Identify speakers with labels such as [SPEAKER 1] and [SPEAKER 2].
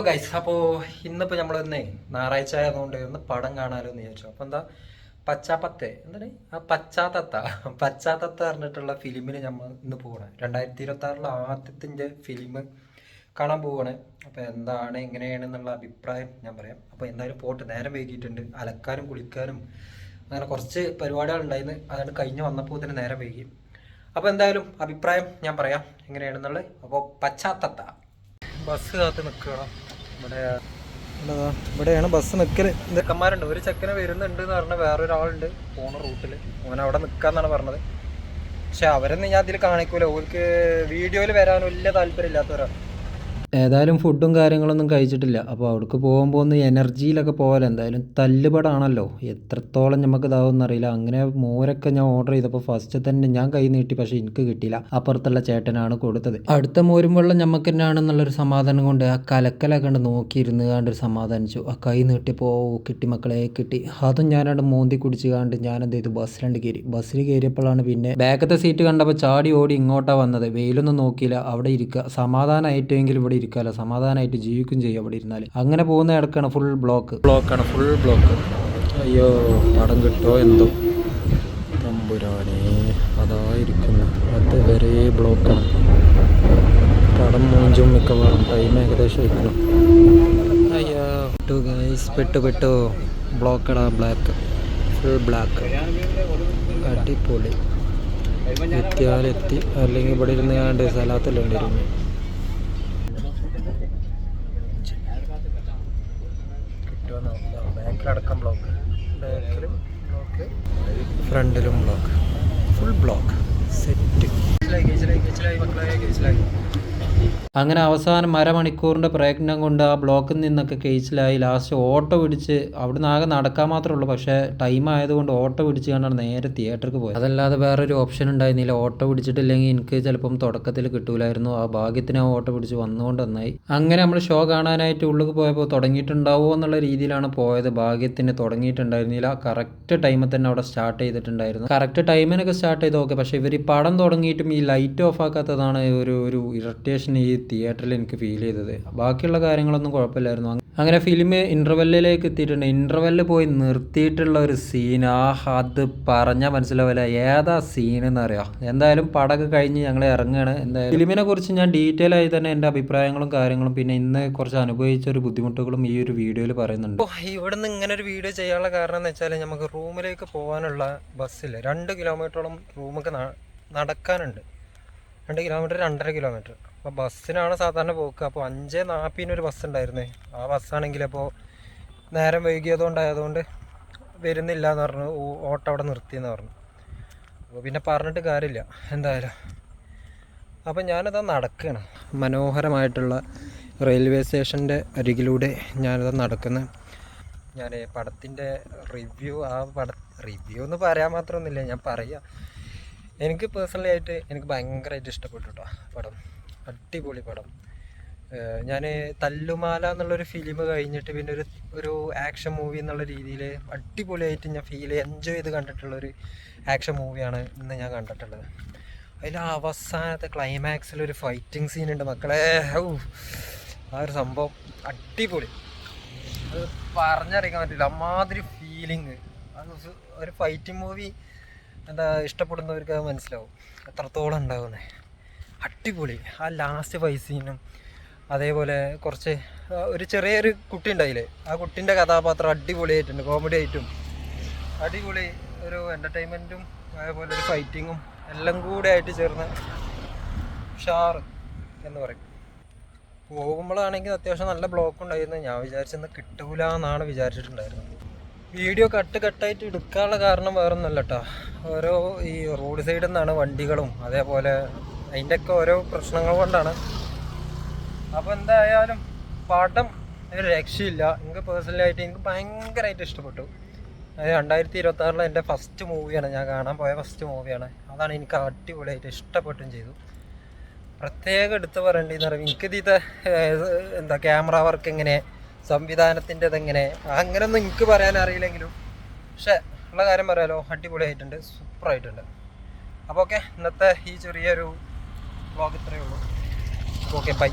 [SPEAKER 1] Guys, അപ്പോൾ ഇന്നിപ്പോൾ നമ്മളിന്ന് ഞായറാഴ്ച ആയതുകൊണ്ട് ഒന്ന് പടം കാണാമല്ലോ എന്ന് ചോദിച്ചു. അപ്പോൾ എന്താ പച്ചാപ്പത്തെ എന്താണ് പച്ചാത്തത്ത പറഞ്ഞിട്ടുള്ള ഫിലിമിന് നമ്മൾ ഇന്ന് പോകണം. 2026 ആദ്യത്തിൻ്റെ ഫിലിം കാണാൻ പോവുകയാണ്. അപ്പോൾ എന്താണ് എങ്ങനെയാണെന്നുള്ള അഭിപ്രായം ഞാൻ പറയാം. അപ്പോൾ എന്തായാലും പോട്ട്, നേരം വൈകിയിട്ടുണ്ട്. അലക്കാനും കുളിക്കാനും അങ്ങനെ കുറച്ച് പരിപാടികളുണ്ടായിരുന്നു. അതാണ് കഴിഞ്ഞ് വന്നപ്പോൾ തന്നെ നേരം വൈകി. അപ്പോൾ എന്തായാലും അഭിപ്രായം ഞാൻ പറയാം എങ്ങനെയാണെന്നുള്ളത്. അപ്പോൾ പച്ചാത്തത്ത ബസ് കാത്ത് നിൽക്കണം. ഇവിടെയാണ് ബസ് നിൽക്കൽ. ചെക്കന്മാരുണ്ട്, ഒരു ചെക്കനെ വരുന്നുണ്ട് എന്ന് പറഞ്ഞാൽ വേറൊരാളുണ്ട് പോണ റൂട്ടിൽ. ഓൻ അവിടെ നിൽക്കാന്നാണ് പറഞ്ഞത്. പക്ഷെ അവരൊന്നും ഞാൻ അതിൽ കാണിക്കൂല. ഓർക്ക് വീഡിയോയിൽ വരാൻ വലിയ താല്പര്യം ഇല്ലാത്തവരാണ്. ഏതായാലും ഫുഡും കാര്യങ്ങളൊന്നും കഴിച്ചിട്ടില്ല. അപ്പോൾ അവിടേക്ക് പോകുമ്പോൾ ഒന്ന് എനർജിയിലൊക്കെ പോകാമല്ലോ. എന്തായാലും തല്ലുപടാണല്ലോ, എത്രത്തോളം നമുക്ക് ഇതാവും എന്നറിയില്ല. അങ്ങനെ മോരൊക്കെ ഞാൻ ഓർഡർ ചെയ്തപ്പോൾ ഫസ്റ്റ് തന്നെ ഞാൻ കൈ നീട്ടി, പക്ഷേ എനിക്ക് കിട്ടിയില്ല. അപ്പുറത്തുള്ള ചേട്ടനാണ് കൊടുത്തത്. അടുത്ത മോരും വെള്ളം നമുക്ക് തന്നെയാണെന്നുള്ളൊരു സമാധാനം കൊണ്ട് ആ കലക്കലൊക്കെ കണ്ട് നോക്കിയിരുന്ന് കണ്ടൊരു സമാധാനിച്ചു. ആ കൈ നീട്ടിയപ്പോൾ കിട്ടി മക്കളെ കിട്ടി. അതും ഞാനവിടെ മോന്തി കുടിച്ച് കണ്ട് ഞാൻ എന്ത് ചെയ്തു, ബസ്സിലുണ്ട് കയറി. ബസ്സിൽ കയറിയപ്പോഴാണ് പിന്നെ ബാക്കത്തെ സീറ്റ് കണ്ടപ്പോൾ ചാടി ഓടി ഇങ്ങോട്ടാണ് വന്നത്. വെയിലൊന്നും നോക്കിയില്ല, അവിടെ ഇരിക്കുക. സമാധാനമായിട്ടെങ്കിലും ഇവിടെ ഇരിക്കാമല്ലോ, സമാധാനമായിട്ട് ജീവിക്കും ചെയ്യും അവിടെ ഇരുന്നാൽ. അങ്ങനെ പോകുന്ന ഇടക്കാണ് ഫുൾ ബ്ലോക്കാണ്. അയ്യോ, പടം കിട്ടോ എന്തോ തമ്പുരാനെ, അതായിരിക്കുന്നു. അത് വരെ ബ്ലോക്കാണ്. പടം മൂഞ്ചും മിക്കവാറും. ടൈം ഏകദേശം ആയിരിക്കണം. അയ്യോ ഗൈസ്, പെട്ടു ബ്ലോക്കടാ. Full black. അടിപൊളി. എത്തിയാലെത്തി, അല്ലെങ്കിൽ ഇവിടെ ഇരുന്ന് കണ്ട് സ്ഥലത്തിലുണ്ടിരുന്നു. ബാക്കിലടക്കം ബ്ലോക്ക്, ബാക്കിലും ബ്ലോക്ക്, ഫ്രണ്ടിലും ബ്ലോക്ക്, ഫുൾ ബ്ലോക്ക്. സെറ്റ്. അങ്ങനെ അവസാനം അരമണിക്കൂറിൻ്റെ പ്രയത്നം കൊണ്ട് ആ ബ്ലോക്കിൽ നിന്നൊക്കെ കേസിലായി. ലാസ്റ്റ് ഓട്ടോ പിടിച്ച് അവിടെ നിന്ന് ആകെ നടക്കാൻ മാത്രമേ ഉള്ളൂ. പക്ഷേ ടൈം ആയതുകൊണ്ട് ഓട്ടോ പിടിച്ച് കണ്ടാണ് നേരെ തിയേറ്ററിൽ പോയത്. അതല്ലാതെ വേറൊരു ഓപ്ഷൻ ഉണ്ടായിരുന്നില്ല. ഓട്ടോ പിടിച്ചിട്ടില്ലെങ്കിൽ എനിക്ക് ചിലപ്പം തുടക്കത്തിൽ കിട്ടൂലായിരുന്നു. ആ ഭാഗ്യത്തിന് ആ ഓട്ടോ പിടിച്ച് വന്നുകൊണ്ട് നന്നായി. അങ്ങനെ നമ്മൾ ഷോ കാണാനായിട്ട് ഉള്ളിൽ പോയപ്പോൾ തുടങ്ങിയിട്ടുണ്ടാവുമോ എന്നുള്ള രീതിയിലാണ് പോയത്. ഭാഗ്യത്തിന് തുടങ്ങിയിട്ടുണ്ടായിരുന്നില്ല. കറക്റ്റ് ടൈമിൽ തന്നെ അവിടെ സ്റ്റാർട്ട് ചെയ്തിട്ടുണ്ടായിരുന്നു. കറക്റ്റ് ടൈമിനൊക്കെ സ്റ്റാർട്ട് ചെയ്ത് ഓക്കെ. പക്ഷേ ഇവർ ഈ പടം തുടങ്ങിയിട്ടും ഈ ലൈറ്റ് ഓഫ് ആക്കാത്തതാണ് ഒരു ഇറിറ്റേഷൻ ഈ തിയേറ്ററിൽ എനിക്ക് ഫീൽ ചെയ്തത്. ബാക്കിയുള്ള കാര്യങ്ങളൊന്നും കുഴപ്പമില്ലായിരുന്നു. അങ്ങനെ ഫിലിം ഇൻ്റർവെല്ലിലേക്ക് എത്തിയിട്ടുണ്ട്. ഇൻ്റർവെല്ലിൽ പോയി നിർത്തിയിട്ടുള്ള ഒരു സീൻ, അത് പറഞ്ഞാൽ മനസ്സിലാവില്ല ഏതാ സീൻ എന്നറിയാം. എന്തായാലും പടമൊക്കെ കഴിഞ്ഞ് ഞങ്ങൾ ഇറങ്ങുകയാണ്. എന്തായാലും ഫിലിമിനെ കുറിച്ച് ഞാൻ ഡീറ്റെയിൽ ആയി തന്നെ എൻ്റെ അഭിപ്രായങ്ങളും കാര്യങ്ങളും പിന്നെ ഇന്ന് കുറച്ച് അനുഭവിച്ച ഒരു ബുദ്ധിമുട്ടുകളും ഈ ഒരു വീഡിയോയിൽ പറയുന്നുണ്ട്. ഇവിടെ നിന്ന് ഇങ്ങനെ ഒരു വീഡിയോ ചെയ്യാനുള്ള കാരണം എന്ന് വെച്ചാൽ നമുക്ക് റൂമിലേക്ക് പോകാനുള്ള ബസ്സിൽ 2 കിലോമീറ്ററോളം റൂമൊക്കെ നടക്കാനുണ്ട്. 2 കിലോമീറ്റർ 2.5 കിലോമീറ്റർ. അപ്പോൾ ബസ്സിനാണ് സാധാരണ പോക്ക്. അപ്പോൾ 5:40 ഒരു ബസ് ഉണ്ടായിരുന്നേ. ആ ബസ്സാണെങ്കിൽ അപ്പോൾ നേരം വൈകിയതുകൊണ്ടായതുകൊണ്ട് വരുന്നില്ല എന്ന് പറഞ്ഞു. ഓട്ടോ അവിടെ നിർത്തിയെന്ന് പറഞ്ഞു. അപ്പോൾ പിന്നെ പറഞ്ഞിട്ട് കാര്യമില്ല എന്തായാലും. അപ്പം ഞാനത് നടക്കുകയാണ്. മനോഹരമായിട്ടുള്ള റെയിൽവേ സ്റ്റേഷൻ്റെ അരികിലൂടെ ഞാനത് നടക്കുന്നത്. ഞാൻ പടത്തിൻ്റെ റിവ്യൂ എന്ന് പറയാൻ മാത്രമൊന്നുമില്ല, ഞാൻ പറയാം. എനിക്ക് പേഴ്സണലി ആയിട്ട് എനിക്ക് ഭയങ്കരമായിട്ട് ഇഷ്ടപ്പെട്ടു കേട്ടോ പടം. അടിപൊളി പടം. ഞാൻ തല്ലുമാല എന്നുള്ളൊരു ഫിലിം കഴിഞ്ഞിട്ട് പിന്നെ ഒരു ആക്ഷൻ മൂവി എന്നുള്ള രീതിയിൽ അടിപൊളിയായിട്ട് ഞാൻ എൻജോയ് ചെയ്ത് കണ്ടിട്ടുള്ളൊരു ആക്ഷൻ മൂവിയാണ് ഇന്ന് ഞാൻ കണ്ടിട്ടുള്ളത്. അതിൽ അവസാനത്തെ ക്ലൈമാക്സിലൊരു ഫൈറ്റിംഗ് സീനുണ്ട് മക്കളെ. ആ ഒരു സംഭവം അടിപൊളി. അത് പറഞ്ഞറിയിക്കാൻ പറ്റില്ല, അമ്മാതിരി ഫീലിങ്. അത് ഒരു ഫൈറ്റിംഗ് മൂവി എന്താ ഇഷ്ടപ്പെടുന്നവർക്ക് അത് മനസ്സിലാവും എത്രത്തോളം ഉണ്ടാകുന്നത്. അടിപൊളി. ആ ലാസ്റ്റ് ഫൈറ്റ് സീനും അതേപോലെ കുറച്ച് ഒരു ചെറിയൊരു കുട്ടി ഉണ്ടായില്ലേ, ആ കുട്ടീൻ്റെ കഥാപാത്രം അടിപൊളിയായിട്ടുണ്ട്. കോമഡി ആയിട്ടും അടിപൊളി ഒരു എൻ്റർടൈൻമെൻറ്റും അതേപോലെ ഒരു ഫൈറ്റിങ്ങും എല്ലാം കൂടെ ആയിട്ട് ചേർന്ന് ഉഷാർ എന്ന് പറയും. പോകുമ്പോഴാണെങ്കിൽ അത്യാവശ്യം നല്ല ബ്ലോക്ക് ഉണ്ടായിരുന്നു. ഞാൻ വിചാരിച്ചെന്ന് കിട്ടൂല എന്നാണ് വിചാരിച്ചിട്ടുണ്ടായിരുന്നത്. വീഡിയോ കട്ടായിട്ട് എടുക്കാനുള്ള കാരണം വേറൊന്നുമല്ല കേട്ടോ. ഓരോ ഈ റോഡ് സൈഡിൽ നിന്നാണ് വണ്ടികളും അതേപോലെ അതിൻ്റെയൊക്കെ ഓരോ പ്രശ്നങ്ങൾ കൊണ്ടാണ്. അപ്പോൾ എന്തായാലും പടം ഒരു രക്ഷയില്ല. എനിക്ക് പേഴ്സണലായിട്ട് എനിക്ക് ഭയങ്കരമായിട്ട് ഇഷ്ടപ്പെട്ടു. അത് 2026 എൻ്റെ ഫസ്റ്റ് മൂവിയാണ്, ഞാൻ കാണാൻ പോയ ഫസ്റ്റ് മൂവിയാണ്. അതാണ് എനിക്ക് അടിപൊളിയായിട്ട് ഇഷ്ടപ്പെട്ടും ചെയ്തു. പ്രത്യേകം എടുത്ത് പറയേണ്ടതെന്ന് പറയുമ്പോൾ എനിക്കിത് എന്താ ക്യാമറ വർക്ക് എങ്ങനെ, സംവിധാനത്തിൻ്റെ എങ്ങനെ, അങ്ങനെയൊന്നും എനിക്ക് പറയാൻ അറിയില്ലെങ്കിലും പക്ഷേ ഉള്ള കാര്യം പറയാലോ, അടിപൊളിയായിട്ടുണ്ട്, സൂപ്പറായിട്ടുണ്ട്. അപ്പോൾ ഓക്കെ, ഇന്നത്തെ ഈ ചെറിയൊരു വ്ളോഗ് ഇത്രയേ ഉള്ളൂ. Okay, by.